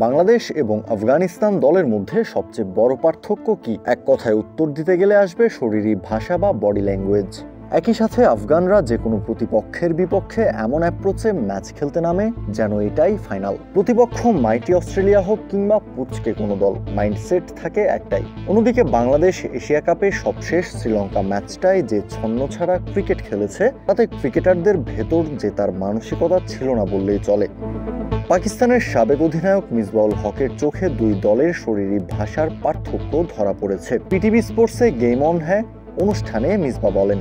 বাংলাদেশ এবং আফগানিস্তান দলের মধ্যে সবচেয়ে বড় পার্থক্য কি? এক কথায় উত্তর দিতে গেলে আসবে শরীরী ভাষা বা বডি ল্যাঙ্গুয়েজ। একই সাথে আফগানরা যে কোনো প্রতিপক্ষের বিপক্ষে এমন অ্যাপ্রোচে ম্যাচ খেলতে নামে যেন এটাই ফাইনাল। প্রতিপক্ষ মাইটি অস্ট্রেলিয়া হোক কিংবা পুচকে কোনো দল, মাইন্ডসেট থাকে একটাই। অন্যদিকে বাংলাদেশ এশিয়া কাপে সবশেষ শ্রীলঙ্কা ম্যাচটায় যে ছন্ন ছাড়া ক্রিকেট খেলেছে, তাতে ক্রিকেটারদের ভেতর যে তার মানসিকতা ছিল না বললেই চলে। পাকিস্তানের সাবেক অধিনায়ক মিসবাউল হকের চোখে দুই দলের শরীরী ভাষার পার্থক্য ধরা পড়েছে। পিটিভি স্পোর্টসে গেম অন হ্যাঁ অনুষ্ঠানে মিসবা বলেন,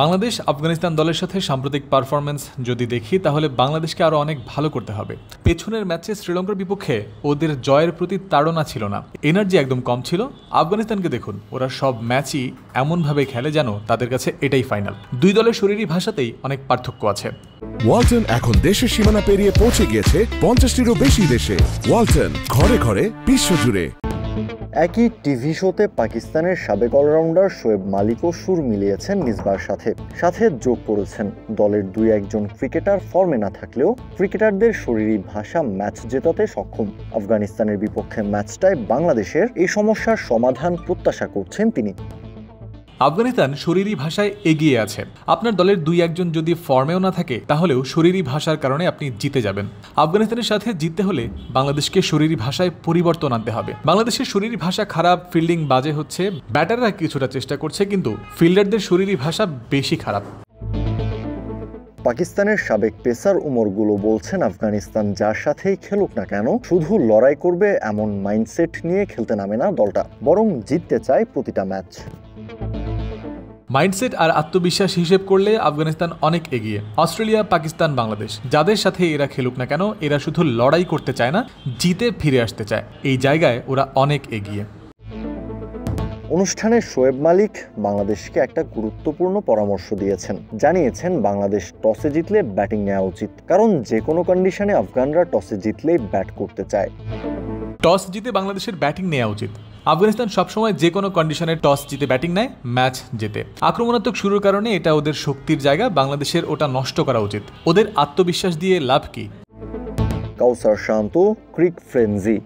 বাংলাদেশ আফগানিস্তান দলের সাথে সাম্প্রতিক পারফরমেন্স যদি দেখি তাহলে বাংলাদেশকে আরও অনেক ভালো করতে হবে। পেছনের ম্যাচে শ্রীলঙ্কার বিপক্ষে ওদের জয়ের প্রতি তাড়না ছিল না, এনার্জি একদম কম ছিল। আফগানিস্তানকে দেখুন, ওরা সব ম্যাচই এমনভাবে খেলে যেন তাদের কাছে এটাই ফাইনাল। দুই দলের শরীরী ভাষাতেই অনেক পার্থক্য আছে। ওয়ালটন এখন দেশের সীমানা পেরিয়ে পৌঁছে গিয়েছে 50টিরও বেশি দেশে। ওয়ালটন, ঘরে ঘরে বিশ্বজুড়ে। একই টিভি শোতে পাকিস্তানের সাবেক অলরাউন্ডার শোয়েব মালিকও সুর মিলিয়েছেন মিসবার সাথে যোগ করেছেন দলের দুই একজন ক্রিকেটার ফর্মে না থাকলেও ক্রিকেটারদের শরীরী ভাষা ম্যাচ জেতাতে সক্ষম। আফগানিস্তানের বিপক্ষে ম্যাচটায় বাংলাদেশের এই সমস্যার সমাধান প্রত্যাশা করছেন তিনি। আফগানিস্তান শরীরী ভাষায় এগিয়ে আছে। আপনার দলের দুই একজন যদি ফর্মেও না থাকে তাহলেও শরীরী ভাষার কারণে আপনি জিতে যাবেন। আফগানিস্তানের সাথে জিততে হলে বাংলাদেশকে শরীরী ভাষায় পরিবর্তন আনতে হবে। বাংলাদেশের শরীরী ভাষা খারাপ, ফিল্ডিং বাজে হচ্ছে, ব্যাটাররা কিছুটা চেষ্টা করছে কিন্তু ফিল্ডারদের শরীরী ভাষা বেশি খারাপ। পাকিস্তানের সাবেক পেসার উমর গুলো বলছেন, আফগানিস্তান যার সাথেই খেলুক না কেন শুধু লড়াই করবে এমন মাইন্ডসেট নিয়ে খেলতে নামে না দলটা, বরং জিততে চায় প্রতিটা ম্যাচ। মাইন্ডসেট আর আত্মবিশ্বাস হিসেব করলে আফগানিস্তান অনেক এগিয়ে। অস্ট্রেলিয়া, পাকিস্তান, বাংলাদেশ যাদের সাথে এরা খেলুক না কেন, এরা শুধু লড়াই করতে চায় না, জিতে ফিরে আসতে চায়। এই জায়গায় ওরা অনেক এগিয়ে। অনুষ্ঠানে শোয়েব মালিক বাংলাদেশকে একটা গুরুত্বপূর্ণ পরামর্শ দিয়েছেন। জানিয়েছেন বাংলাদেশ টসে জিতলে ব্যাটিং নেওয়া উচিত, কারণ যে কোনো কন্ডিশনে আফগানরা টসে জিতলেই ব্যাট করতে চায়। টস জিতে বাংলাদেশের ব্যাটিং নেওয়া উচিত। আফগানিস্তান সবসময় যে কোনো কন্ডিশনে টস জিতে ব্যাটিং নেয়, ম্যাচ জেতে। আক্রমণাত্মক শুরুর কারণে এটা ওদের শক্তির জায়গা, বাংলাদেশের ওটা নষ্ট করা উচিত। ওদের আত্মবিশ্বাস দিয়ে লাভ কি? কাউসার শান্ত, ক্রিক ফ্রেঞ্জি।